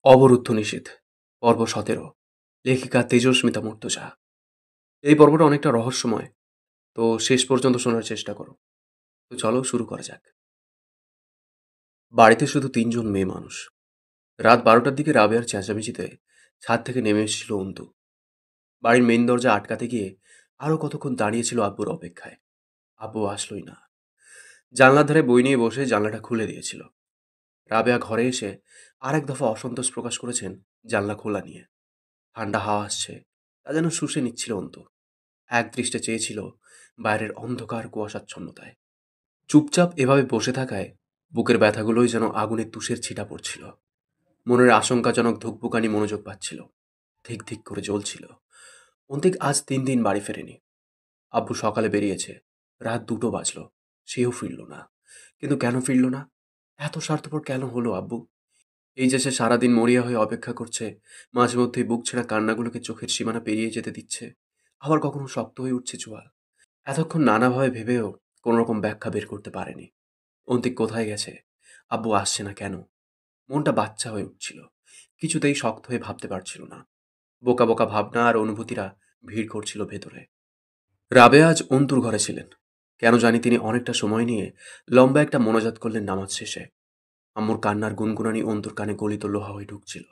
অবরুদ্ধ নিষেধ পর্ব 17। লেখিকা তেজস্মিতা মূর্তজা। এই পর্বটা অনেকটা রহস্যময়, তো শেষ পর্যন্ত শোনার চেষ্টা করো। তো চলো শুরু করা যাক। বাড়িতে শুধু তিনজন মেয়ে মানুষ। রাত 12টার দিকে রাবেয়ার চেঁচামেচিতে ছাদ থেকে নেমে এসেছিল অন্তু। বাড়ির মেন দরজা আটকাতে গিয়ে আরও কতক্ষণ দাঁড়িয়েছিল আব্বুর অপেক্ষায়। আব্বু আসলোই না। জানলার ধারে বই নিয়ে বসে জানলাটা খুলে দিয়েছিল। রাবেয়া ঘরে এসে আরেক দফা অসন্তোষ প্রকাশ করেছেন জানলা খোলা নিয়ে। ঠান্ডা হাওয়া আসছে, তা যেন শুষে নিচ্ছিল অন্তু। একদৃষ্টে চেয়েছিল বাইরের অন্ধকার কুয়াশাচ্ছন্নতায়। চুপচাপ এভাবে বসে থাকায় বুকের ব্যথাগুলোই যেন আগুনের তুষের ছিটা পড়ছিল। মনের আশঙ্কাজনক ধুকপুকানি মনোযোগ পাচ্ছিল, ধিক ধিক করে জ্বলছিল। অন্তিক আজ 3 দিন বাড়ি ফেরেনি। আব্বু সকালে বেরিয়েছে, রাত 2টো বাজলো, সেও ফিরল না। কিন্তু কেন ফিরল না? এত স্বার্থপর কেন হলো আব্বু? এই যে সে সারাদিন মরিয়া হয়ে অপেক্ষা করছে, মাঝে মধ্যেই বুক ছেঁড়া কান্নাগুলোকে চোখের সীমানা পেরিয়ে যেতে দিচ্ছে, আবার কখনো শক্ত হয়ে উঠছে চোয়াল। এতক্ষণ নানাভাবে ভেবেও কোনোরকম ব্যাখ্যা বের করতে পারেনি। অন্তিক কোথায় গেছে, আব্বু আসছে না কেন? মনটা বাচ্চা হয়ে উঠছিল, কিছুতেই শক্ত হয়ে ভাবতে পারছিল না। বোকা বোকা ভাবনা আর অনুভূতিরা ভিড় করছিল ভেতরে। রাবেয়া আজ অন্তুর ঘরে ছিলেন। কেন জানি তিনি অনেকটা সময় নিয়ে লম্বা একটা মোনাজাত করলেন নামাজ শেষে। আম্মুর কান্নার গুনগুনানি অন্তুর কানে গলিত লোহা হয়ে ঢুকছিল।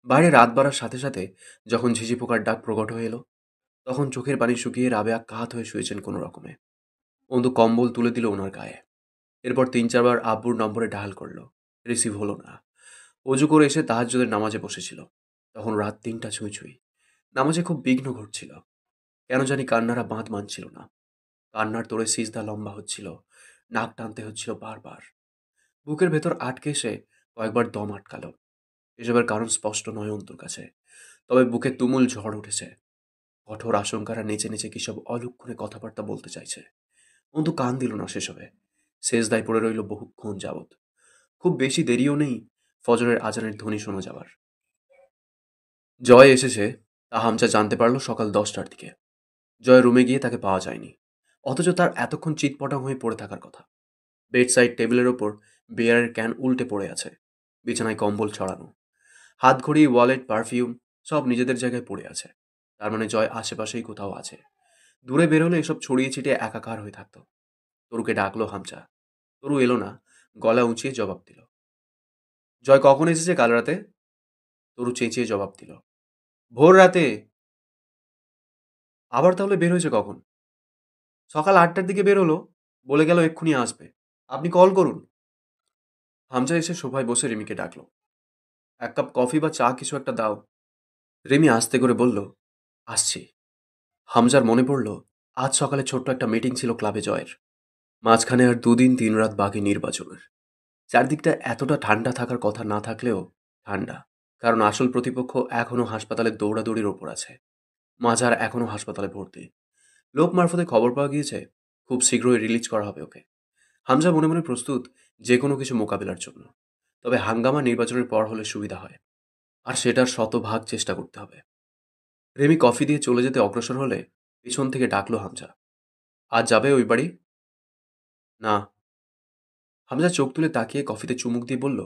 বাইরে রাত বাড়ার সাথে সাথে যখন ঝিঝি পোকার ডাক প্রকট হয়ে এলো, তখন চোখের পানি শুকিয়ে রাবেয়া কাত হয়ে শুয়েছেন কোনো রকমে। অন্তু কম্বল তুলে দিল ওনার গায়ে। এরপর 3-4 বার আব্বুর নম্বরে ডায়াল করলো, রিসিভ হলো না। অজু করে এসে তাহাজ্জুদের নামাজে বসেছিল। তখন রাত 3টা ছুঁই ছুঁই। নামাজে খুব বিঘ্ন ঘটছিল। কেন জানি কান্নারা বাঁধ মানছিল না। কান্নার তোড়ে সিজদা লম্বা হচ্ছিল, নাক টানতে হচ্ছিল বারবার। বুকের ভেতর আটকে এসে কয়েকবার দম আটকালো। এসবের কারণ স্পষ্ট নয় অন্তুর কাছে, তবে বুকে তুমুল ঝড় উঠেছে। কঠোর আশঙ্কারা নেচে নেচে কিসব অলক্ষণে কথাবার্তা বলতে চাইছে। অন্তু কান দিল না সেসবে। সেজদায় পড়ে রইল বহুক্ষণ যাবৎ। খুব বেশি দেরিও নেই ফজরের আজানের ধ্বনি শোনা যাবার। জয় এসেছে তা হামজা জানতে পারল সকাল 10টার দিকে। জয় রুমে গিয়ে তাকে পাওয়া যায়নি, অথচ তার এতক্ষণ চিৎপটাং হয়ে পড়ে থাকার কথা। বেড সাইড টেবিলের ওপর বিয়ারের ক্যান উল্টে পড়ে আছে, বিছানায় কম্বল ছড়ানো, হাত ঘড়ি, ওয়ালেট, পারফিউম সব নিজেদের জায়গায় পড়ে আছে। তার মানে জয় আশেপাশেই কোথাও আছে। দূরে বেরোলে এসব ছড়িয়ে ছিটিয়ে একাকার হয়ে থাকতো। তরুকে ডাকলো হামজা। তরু এলো না, গলা উঁচিয়ে জবাব দিল। জয় কখন এসেছে কাল রাতে? তরু চেঁচিয়ে জবাব দিল, ভোর রাতে। আবার তাহলে বের হয়েছে কখন? সকাল 8টার দিকে বের হলো, বলে গেল এক্ষুনি আসবে। আপনি কল করুন। হামজা এসে সোফায় বসে রিমিকে ডাকলো, 1 কাপ কফি বা চা কিছু একটা দাও। রিমি আস্তে করে বলল, আসছি। হামজার মনে পড়ল আজ সকালে ছোট্ট একটা মিটিং ছিল ক্লাবে জয়ের। মাঝখানে আর 2 দিন 3 রাত বাকি নির্বাচনের। চারদিকটা এতটা ঠান্ডা থাকার কথা না থাকলেও ঠান্ডা, কারণ আসল প্রতিপক্ষ এখনও হাসপাতালে দৌড়াদৌড়ির ওপর আছে। মাঝার এখনও হাসপাতালে ভর্তি। লোক মারফতে খবর পাওয়া গিয়েছে খুব শীঘ্রই রিলিজ করা হবে ওকে। হামজা মনে মনে প্রস্তুত যে কোনো কিছু মোকাবিলার জন্য। তবে হাঙ্গামা নির্বাচনের পর হলে সুবিধা হয়, আর সেটার শতভাগ চেষ্টা করতে হবে। রেমি কফি দিয়ে চলে যেতে অগ্রসর হলে পিছন থেকে ডাকলো হামজা, আজ যাবে ওই বাড়ি? না। হামজা চোখ তুলে তাকিয়ে কফিতে চুমুক দিয়ে বলল,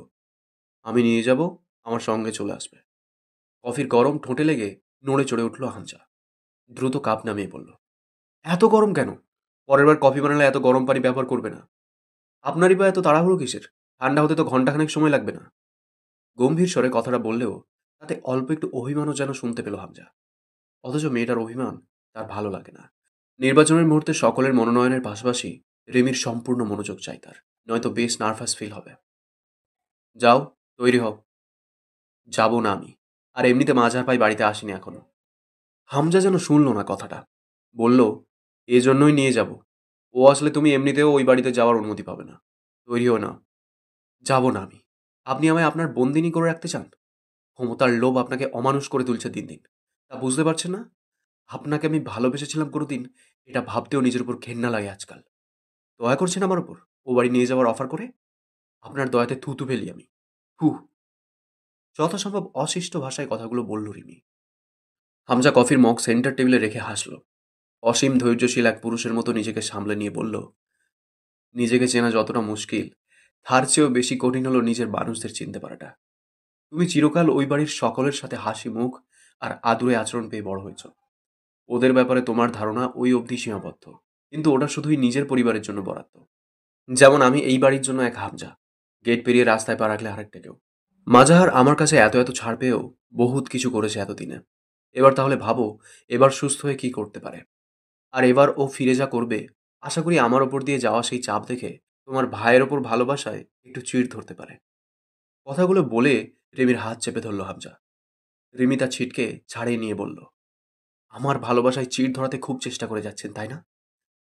আমি নিয়ে যাব, আমার সঙ্গে চলে আসবে। কফির গরম ঠোঁটে লেগে নড়ে চড়ে উঠল হামজা। দ্রুত কাপ নামিয়ে বলল, এত গরম কেন? পরের বার কফি বানালে এত গরম পানি ব্যবহার করবে না। আপনারই বা এত তাড়াহুড়ো কিসের? ঠান্ডা হতে তো ঘন্টাখানেক সময় লাগবে না। গম্ভীর স্বরে কথাটা বললেও তাতে অল্প একটু অভিমানও যেন শুনতে পেল হামজা। অথচ মেয়েটার অভিমান তার ভালো লাগে না। নির্বাচনের মুহূর্তে সকলের মনোনয়নের পাশাপাশি রিমির সম্পূর্ণ মনোযোগ চাই তার, নয়তো বেশ নার্ভাস ফিল হবে। যাও, তৈরি হও। যাব না আমি, আর এমনিতে মাঝার পাই বাড়িতে আসিনি এখনো। হামজা যেন শুনল না কথাটা। বলল, এজন্যই নিয়ে যাব। ও আসলে তুমি এমনিতেও ওই বাড়িতে যাওয়ার অনুমতি পাবে না। তৈরিও না। যাব না আমি। আপনি আমায় আপনার বন্দিনী করে রাখতে চান? ক্ষমতার লোভ আপনাকে অমানুষ করে তুলছে দিন দিন। তা বুঝতে পারছেন না? আপনাকে আমি ভালোবেসেছিলাম কোনোদিন, এটা ভাবতেও নিজের উপর ঘেন্না লাগে আজকাল। দয়া করছেন আমার উপর ও বাড়ি নিয়ে যাওয়ার অফার করে? আপনার দয়াতে থুতু ফেলি আমি। হুহ। যথাসম্ভব অশিষ্ট ভাষায় কথাগুলো বলল রিমি। হামজা কফির মগ সেন্টার টেবিলে রেখে হাসল। অসীম ধৈর্যশীল এক পুরুষের মতো নিজেকে সামলে নিয়ে বলল, নিজেকে চেনা যতটা মুশকিল, তার চেয়েও বেশি কঠিন হলো নিজের মানুষদের চিনতে পারাটা। তুমি চিরকাল ওই বাড়ির সকলের সাথে হাসি মুখ আর আদুরে আচরণ পেয়ে বড় হয়েছ। ওদের ব্যাপারে তোমার ধারণা ওই অবধি সীমাবদ্ধ, কিন্তু ওটা শুধুই নিজের পরিবারের জন্য বরাদ্দ। যেমন আমি এই বাড়ির জন্য এক হামজা, গেট পেরিয়ে রাস্তায় পা রাখলে আরেকটা কেউ। মাজাহার আমার কাছে এত এত ছাড় পেয়েও বহুত কিছু করেছে এতদিনে। এবার তাহলে ভাবো, এবার সুস্থ হয়ে কি করতে পারে। আর এবার ও ফিরে যা করবে, আশা করি আমার ওপর দিয়ে যাওয়া সেই চাপ দেখে তোমার ভাইয়ের ওপর ভালোবাসায় একটু চিড় ধরতে পারে। কথাগুলো বলে রিমির হাত চেপে ধরল হামজা। রিমি তা ছিটকে ছাড়িয়ে নিয়ে বলল, আমার ভালোবাসায় চিড় ধরাতে খুব চেষ্টা করে যাচ্ছেন তাই না?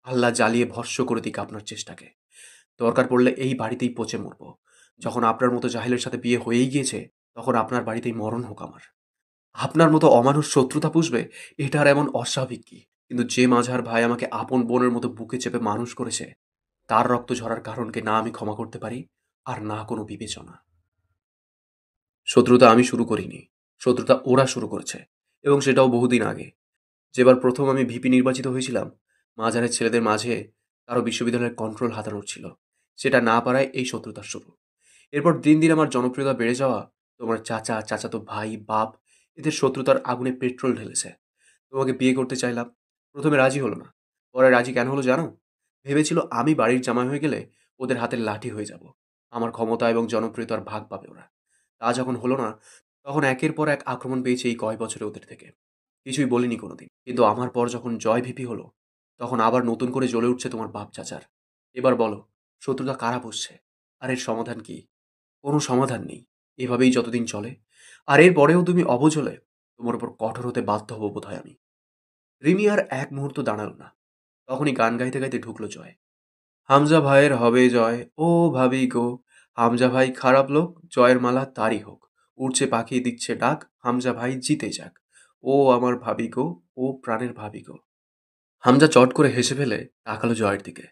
আল্লাহ জ্বালিয়ে ভস্ম করে দিক আপনার চেষ্টাকে। দরকার পড়লে এই বাড়িতেই পচে মরব। যখন আপনার মতো জাহেলের সাথে বিয়ে হয়েই গিয়েছে, তখন আপনার বাড়িতেই মরণ হোক আমার। আপনার মতো অমানুষ শত্রুতা পুষবে, এটা আর এমন অস্বাভাবিক কি? কিন্তু যে মাঝার ভাই আমাকে আপন বোনের মতো বুকে চেপে মানুষ করেছে, তার রক্ত ঝরার কারণকে না আমি ক্ষমা করতে পারি, আর না কোনো বিবেচনা। শত্রুতা আমি শুরু করিনি, শত্রুতা ওরা শুরু করেছে, এবং সেটাও বহুদিন আগে। যেবার প্রথম আমি ভিপি নির্বাচিত হয়েছিলাম, মাঝারের ছেলেদের মাঝে কারো বিশ্ববিদ্যালয়ের কন্ট্রোল হাতানোর ছিল। সেটা না পারায় এই শত্রুতার শুরু। এরপর দিন দিন আমার জনপ্রিয়তা বেড়ে যাওয়া, তোমার চাচা, চাচাতো ভাই, বাপ, এদের শত্রুতার আগুনে পেট্রোল ঢেলেছে। তোমাকে বিয়ে করতে চাইলাম, প্রথমে রাজি হলো না। পরে রাজি কেন হলো জানো? ভেবেছিল আমি বাড়ির জামাই হয়ে গেলে ওদের হাতের লাঠি হয়ে যাব, আমার ক্ষমতা এবং জনপ্রিয়তার ভাগ পাবে ওরা। তা যখন হলো না, তখন একের পর এক আক্রমণ পেয়েছে এই কয় বছরে ওদের থেকে। কিছুই বলিনি কোনোদিন, কিন্তু আমার পর যখন জয় ভিপি হলো, তখন আবার নতুন করে জ্বলে উঠছে তোমার বাপ চাচার। এবার বলো, শত্রুতা কারা বসছে? আর এর সমাধান কি? কোনো সমাধান নেই। এভাবেই যতদিন চলে, আর এর পরেও তুমি অবুঝ হলে তোমার উপর কঠোর হতে বাধ্য হবো বোধ হয় আমি। রিমি আর এক মুহূর্ত দাঁড়ালো না। তখনই গান গাইতে গাইতে ঢুকলো জয়। হামজা ভাইয়ের হবে জয়, ও ভাবি গো। হামজা ভাই খারাপ লোক, জয়ের মালা তারই হোক। উড়ছে পাখি দিচ্ছে ডাক, হামজা ভাই জিতে যাক। ও আমার ভাবি গো, ও প্রাণের ভাবি গো। হামজা চট করে হেসে ফেলে তাকালো জয়ের দিকে।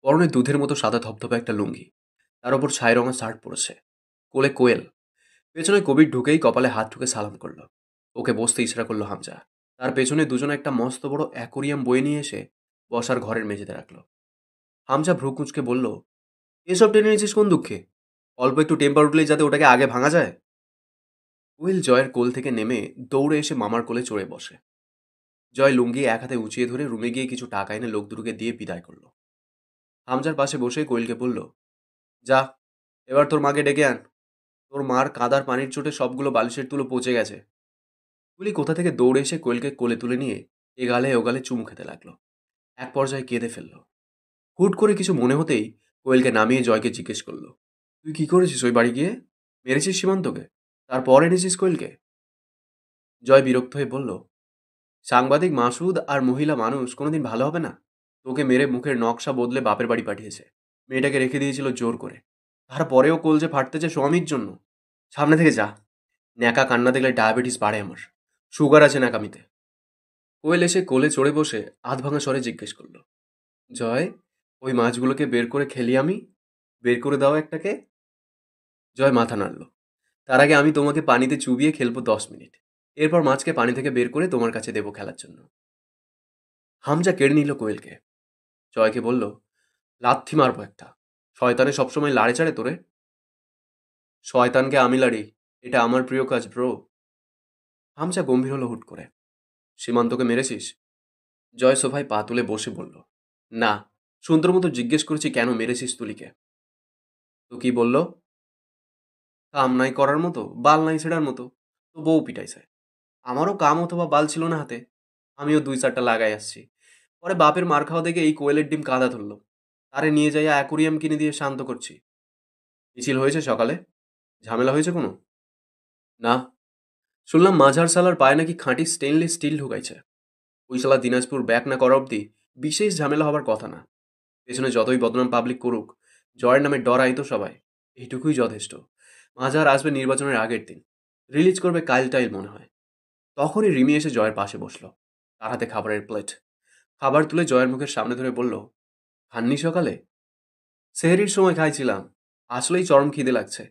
পরনে দুধের মতো সাদা ধবধবে একটা লুঙ্গি, তার ওপর ছাই রঙা শার্ট পরেছে, কোলে কোয়েল। পেছনে কবির ঢুকেই কপালে হাত ঠুকে সালাম করলো। ওকে বসতে ইশারা করলো হামজা। তার পেছনে দুজনে একটা মস্ত বড় অ্যাকোরিয়াম বয়ে নিয়ে এসে বসার ঘরের মেঝেতে রাখলো। হামজা ভ্রু কুঁচকে বলল, এসব টেনে নিয়েছিস কোন দুঃখে? অল্প একটু টেম্পার উঠলেই যাতে ওটাকে আগে ভাঙা যায়। কোয়েল জয়ের কোল থেকে নেমে দৌড়ে এসে মামার কোলে চড়ে বসে। জয় লুঙ্গি এক হাতে উঁচিয়ে ধরে রুমে গিয়ে কিছু টাকা এনে লোক দুটোকে দিয়ে বিদায় করলো। হামজার পাশে বসে কোয়েলকে বলল, যা, এবার তোর মাকে ডেকে আন। তোর মার কাদার পানির চোটে সবগুলো বালিশের তুলো পচে গেছে। তুলি কোথা থেকে দৌড়ে এসে কোয়েলকে কোলে তুলে নিয়ে এগালে ওগালে চুমু খেতে লাগলো। এক পর্যায়ে কেঁদে ফেললো। হুট করে কিছু মনে হতেই কোয়েলকে নামিয়ে জয়কে জিজ্ঞেস করলো, তুই কি করেছিস ওই বাড়ি গিয়ে? মেরেছিস সীমান্তকে? তারপর এনেছিস কোয়েলকে? জয় বিরক্ত হয়ে বলল, সাংবাদিক মাসুদ আর মহিলা মানুষ কোনোদিন ভালো হবে না? তোকে মেরে মুখের নকশা বদলে বাপের বাড়ি পাঠিয়েছে। মেয়েটাকে রেখে দিয়েছিল জোর করে। তারপরেও কলজে ফাটতেছে স্বামীর জন্য। সামনে থেকে যা। ন্যাকা কান্না দেখলে ডায়াবেটিস বাড়ে আমার। সুগার আছে ন্যাকামিতে। কোয়েল এসে কোলে চড়ে বসে আধ ভাঙা স্বরে জিজ্ঞেস করলো, জয়, ওই মাছগুলোকে বের করে খেলি আমি? বের করে দাও একটাকে। জয় মাথা নাড়ল। তার আগে আমি তোমাকে পানিতে চুবিয়ে খেলবো 10 মিনিট। এরপর মাছকে পানি থেকে বের করে তোমার কাছে দেবো খেলার জন্য। হামজা কেড়ে নিল কোয়েলকে। জয়কে বলল, লাথি মারবো একটা। শয়তানে সবসময় লাড়ে চাড়ে তোরে। শয়তানকে আমি লাড়ি, এটা আমার প্রিয় কাজ ব্রো। হামজা গম্ভীর হলো হুট করে। সীমান্তকে মেরেছিস? জয় সোফায় পা তুলে বসে বলল, না। সুন্দর মতো জিজ্ঞেস করেছি কেন মেরেছিস তুলিকে। তো কি বলল? কাম নাই করার মতো, বাল নাই ছেড়ার মতো। তো বউ পিটাইছে। আমারও কাম অথবা বাল ছিল না হাতে। আমিও 2-4টা লাগাই আসছি। পরে বাপের মার খাওয়া দেখে এই কোয়েলের ডিম কাদা ধরলো। তারে নিয়ে যাইয়া অ্যাকুরিয়াম কিনে দিয়ে শান্ত করছি। মিছিল হয়েছে সকালে? ঝামেলা হয়েছে কোনো? না। শুনলাম মাঝার সালার পায়ে নাকি খাঁটি স্টেনলেস স্টিল ঢুকাইছে। ওই শালা দিনাজপুর ব্যাক না করা অব্দি বিশেষ ঝামেলা হবার কথা না। পেছনে যতই বদনাম পাবলিক করুক, জয়ের নামে ডরাই তো সবাই। এইটুকুই যথেষ্ট। মাঝার আসবে নির্বাচনের আগের দিন। রিলিজ করবে কাইল টাইল মনে হয়। তখনই রিমি এসে জয়ের পাশে বসলো। তার হাতে খাবারের প্লেট। খাবার তুলে জয়ের মুখের সামনে ধরে বলল, খাননি সকালে? সেহরির সময় খাইছিলাম। আসলেই চরম খিদে লাগছে।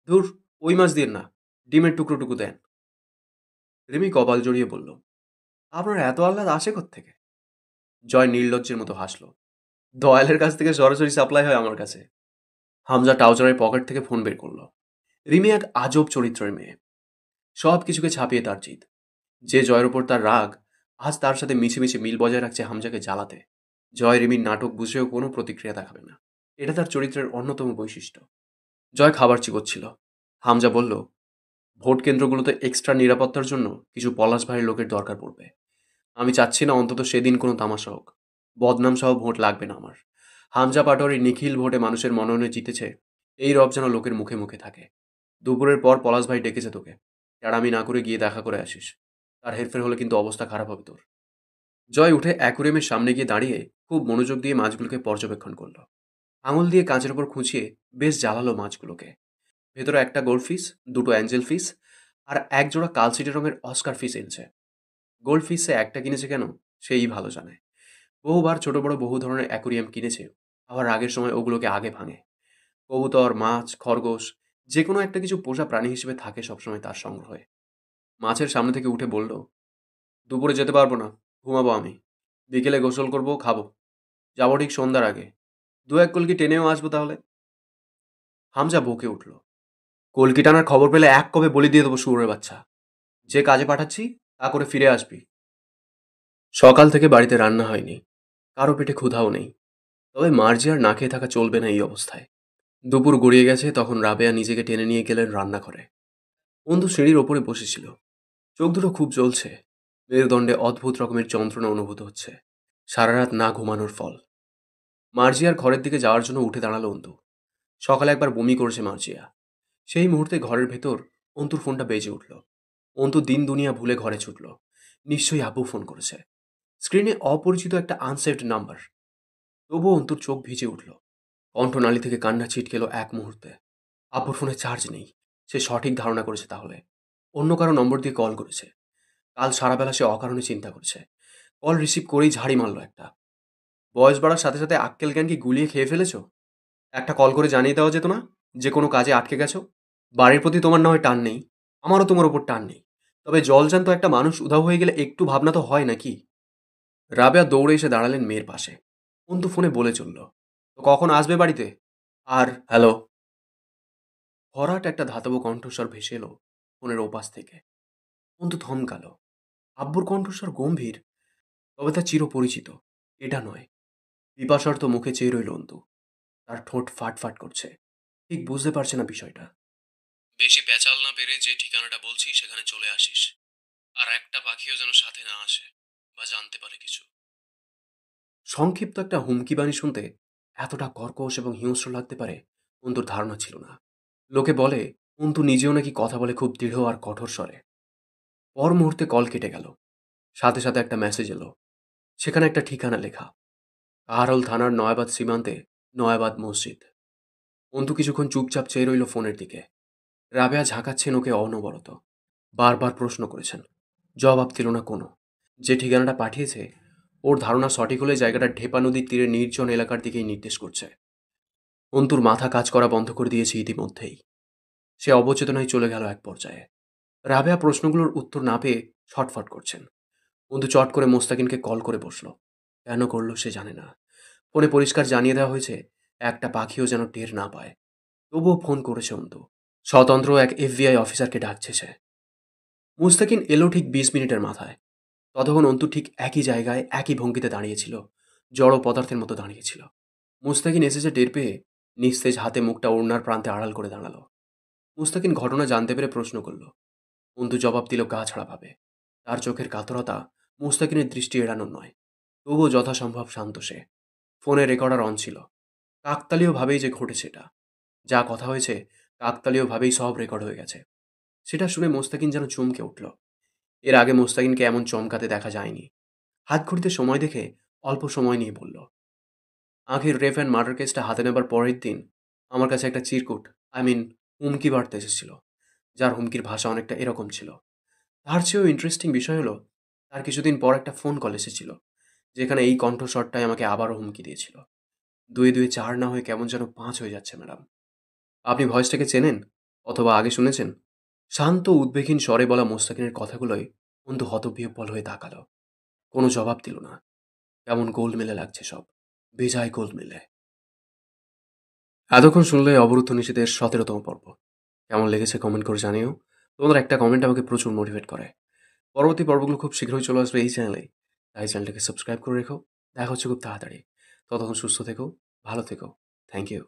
ধুর, ওই মাছ দিয়ে না, ডিমের টুকরো টুকু দেন। রিমি কপাল জড়িয়ে বলল, আপনার এত আহ্লাদ আসে থেকে? জয় নির্লজ্জের মতো হাসলো। দয়ালের কাছ থেকে সরাসরি সাপ্লাই হয় আমার কাছে। হামজা ট্রাউজারের পকেট থেকে ফোন বের করলো। রিমি এক আজব চরিত্রের মেয়ে। সব কিছুকে ছাপিয়ে তার জিদ। যে জয়ের ওপর তার রাগ, আজ তার সাথে মিছে মিল বজায় রাখছে হামজাকে জ্বালাতে। জয় রিমির নাটক বুঝেও কোনো প্রতিক্রিয়া দেখাবে না। এটা তার চরিত্রের অন্যতম বৈশিষ্ট্য। জয় খাবার চিবোচ্ছিল। হামজা বলল, ভোট কেন্দ্রগুলোতে এক্সট্রা নিরাপত্তার জন্য কিছু পলাশ ভাইয়ের লোকের দরকার পড়বে। আমি চাচ্ছি না অন্তত সেদিন কোনো তামাশা হোক। বদনাম সহ ভোট লাগবে না আমার। হামজা পাটোয়ারি নিখিল ভোটে মানুষের মনোনয়নে জিতেছে, এই রব যেন লোকের মুখে মুখে থাকে। দুপুরের পর পলাশ ভাই ডেকেছে তোকে, টাড়ামি না করে গিয়ে দেখা করে আসিস। তার হেরফের হলে কিন্তু অবস্থা খারাপ হবে তোর। জয় উঠে অ্যাকুরিয়ামের সামনে গিয়ে দাঁড়িয়ে খুব মনোযোগ দিয়ে মাছগুলোকে পর্যবেক্ষণ করলো। আঙুল দিয়ে কাঁচের উপর খুঁচিয়ে বেশ জ্বালালো মাছগুলোকে। ভেতরে একটা গোল্ড ফিশ, দুটো অ্যাঞ্জেল ফিশ আর এক জোড়া কালচিটে রঙের অস্কার ফিশ এনেছে। গোল্ড ফিশে একটা কিনেছে কেন, সেই ভালো জানে। বহুবার ছোট বড় বহু ধরনের অ্যাকুরিয়াম কিনেছে, আবার রাগের সময় ওগুলোকে আগে ভাঙে। কবুতর, মাছ, খরগোশ, যে কোনো একটা কিছু পোষা প্রাণী হিসেবে থাকে সবসময় তার সংগ্রহে। মাছের সামনে থেকে উঠে বলল, দুপুরে যেতে পারবো না, ঘুমাবো আমি। বিকেলে গোসল করবো, খাবো। যাবো ঠিক সন্ধ্যার আগে। দু এক কলকি টেনেও আসবো তাহলে। হামজা বকে উঠল, কলকি টানার খবর পেলে এক কবে বলি দিয়ে দেবো শুয়োরের বাচ্চা। যে কাজে পাঠাচ্ছি তা করে ফিরে আসবি। সকাল থেকে বাড়িতে রান্না হয়নি, কারো পেটে ক্ষুধাও নেই। তবে মার্জিয়ার না খেয়ে থাকা চলবে না এই অবস্থায়। দুপুর গড়িয়ে গেছে তখন রাবেয়া নিজেকে টেনে নিয়ে গেলেন রান্নাঘরে। অন্তু সিঁড়ির ওপরে বসেছিল। চোখ দুটো খুব জ্বলছে। মেরুদণ্ডে অদ্ভুত রকমের যন্ত্রণা অনুভূত হচ্ছে। সারা রাত না ঘুমানোর ফল। মার্জিয়ার ঘরের দিকে যাওয়ার জন্য উঠে দাঁড়ালো অন্তু। সকালে একবার বমি করেছে মার্জিয়া। সেই মুহূর্তে ঘরের ভেতর অন্তুর ফোনটা বেজে উঠল। অন্তু দিন দুনিয়া ভুলে ঘরে ছুটল। নিশ্চয়ই আব্বু ফোন করেছে। স্ক্রিনে অপরিচিত একটা আনসেভড নাম্বার। তবুও অন্তুর চোখ ভিজে উঠল। কণ্ঠনালী থেকে কান্না ছিটকেল এক মুহূর্তে। আব্বুর ফোনে চার্জ নেই। সে সঠিক ধারণা করেছে তাহলে। অন্য কারো নম্বর দিয়ে কল করেছে। কাল সারাবেলা সে অকারণে চিন্তা করেছে। কল রিসিভ করেই ঝাড়ি মারল একটা। বয়স বাড়ার সাথে সাথে আক্কেল জ্ঞান কি গুলিয়ে খেয়ে ফেলেছ? একটা কল করে জানিয়ে দেওয়া যেত না যে কোনো কাজে আটকে গেছো? বাড়ির প্রতি তোমার না হয় টান নেই, আমারও তোমার ওপর টান নেই। তবে জলজান্ত একটা মানুষ উধাও হয়ে গেলে একটু ভাবনা তো হয় নাকি? রাবেয়া দৌড়ে এসে দাঁড়ালেন মেয়ের পাশে। অন্তু ফোনে বলে চলল, তো কখন আসবে বাড়িতে? আর হ্যালো। ভরাট একটা ধাতব কণ্ঠস্বর ভেসে এলো ফোনের ওপাশ থেকে। অন্তু থমকালো। আব্বুর কণ্ঠস্বর গম্ভীর, তবে তা চিরপরিচিত। এটা নয়। পিপাসার্ত মুখে চেয়ে রইল অন্তু। তার ঠোঁট ফাট করছে। ঠিক বুঝতে পারছে না বিষয়টা। বেশি পেঁচাল না পেরে যে ঠিকানাটা বলছি সেখানে চলে আসিস। আর একটা পাখিও যেন সাথে না আসে বা জানতে পারে কিছু। সংক্ষিপ্ত একটা হুমকি বাণী শুনতে এতটা কর্কশ এবং হিংস্র লাগতে পারে অন্তুর ধারণা ছিল না। লোকে বলে অন্তু নিজেও নাকি কথা বলে খুব দৃঢ় আর কঠোর স্বরে। পর মুহূর্তে কল কেটে গেল। সাথে সাথে একটা মেসেজ এলো। সেখানে একটা ঠিকানা লেখা, কাহারোল থানার নয়াবাদ সীমান্তে নয়াবাদ মসজিদ। অন্তু কিছুক্ষণ চুপচাপ চেয়ে রইল ফোনের দিকে। রাবেয়া ঝাঁকাচ্ছেন ওকে অনবরত। বারবার প্রশ্ন করেছেন, জবাব দিল না কোনো। যে ঠিকানাটা পাঠিয়েছে ওর ধারণা সঠিক হলে জায়গাটা ঢেপা নদীর তীরে নির্জন এলাকার দিকেই নির্দেশ করছে। অন্তুর মাথা কাজ করা বন্ধ করে দিয়েছে ইতিমধ্যেই। সে অবচেতনায় চলে গেল এক পর্যায়ে। রাবেয়া প্রশ্নগুলোর উত্তর না পেয়ে ছটফট করছেন। অন্তু চট করে মোস্তাকিনকে কল করে বসল। কেন করলো সে জানে না। ফোনে পরিষ্কার জানিয়ে দেওয়া হয়েছে একটা পাখিও যেন টের না পায়। তবুও ফোন করেছে অন্তু। স্বতন্ত্র এক এফবিআই অফিসারকে ডাকছে সে। মুস্তাকিন এলো ঠিক 20 মিনিটের মাথায়। ততক্ষণ অন্তু ঠিক একই জায়গায় একই ভঙ্গিতে দাঁড়িয়েছিল। জড় পদার্থের মতো দাঁড়িয়েছিল। মুস্তাকিন এসেছে টের পেয়ে নিস্তেজ হাতে মুখটা ওড়নার প্রান্তে আড়াল করে দাঁড়ালো। মুস্তাকিন ঘটনা জানতে পেরে প্রশ্ন করল। অন্তু জবাব দিল গা ছাড়াভাবে। তার চোখের কাতরতা মুস্তাকিনের দৃষ্টি এড়ানোর নয়। তবুও যথাসম্ভব শান্ত সে। ফোনে রেকর্ডার অন ছিল। কাকতালীয়ভাবেই যে ঘটেছে এটা। যা কথা হয়েছে কাকতালীয়ভাবেই সব রেকর্ড হয়ে গেছে। সেটা শুনে মোস্তাকিন যেন চমকে উঠল। এর আগে মোস্তাকিনকে এমন চমকাতে দেখা যায়নি। হাত ঘড়িতে সময় দেখে অল্প সময় নিয়ে বলল, আখির রেপ অ্যান্ড মার্ডার কেসটা হাতে নেবার পরের দিন আমার কাছে একটা চিরকুট, হুমকি বার্তা এসেছিল, যার হুমকির ভাষা অনেকটা এরকম ছিল। তার চেয়েও ইন্টারেস্টিং বিষয় হলো, তার কিছুদিন পর একটা ফোন কল এসেছিল, যেখানে এই কণ্ঠস্বরটাই আমাকে আবারও হুমকি দিয়েছিল। দুয়ে দুয়ে চার না হয়ে কেমন যেন পাঁচ হয়ে যাচ্ছে ম্যাডাম। আপনি ভয়েসটাকে চেনেন অথবা আগে শুনেছেন? শান্ত উদ্বেগহীন স্বরে বলা মোস্তাকিনের কথাগুলোয় অন্তু হতবিহ্বল হয়ে তাকালো। কোনো জবাব দিল না। কেমন গোলমেলে লাগছে সব। বেজায় গোলমেলে। এতক্ষণ শুনলে অবরুদ্ধ নিষেধের 17তম পর্ব। কেমন লেগেছে কমেন্ট করে জানিও। তোমাদের একটা কমেন্ট আমাকে প্রচুর মোটিভেট করে। পরবর্তী পর্বগুলো খুব শীঘ্রই চলে আসবে এই চ্যানেলে। তাই চ্যানেলটাকে সাবস্ক্রাইব করে রেখো। দেখা হচ্ছে খুব তাড়াতাড়ি। ততক্ষণ সুস্থ থেকো, ভালো থেকো। Thank you.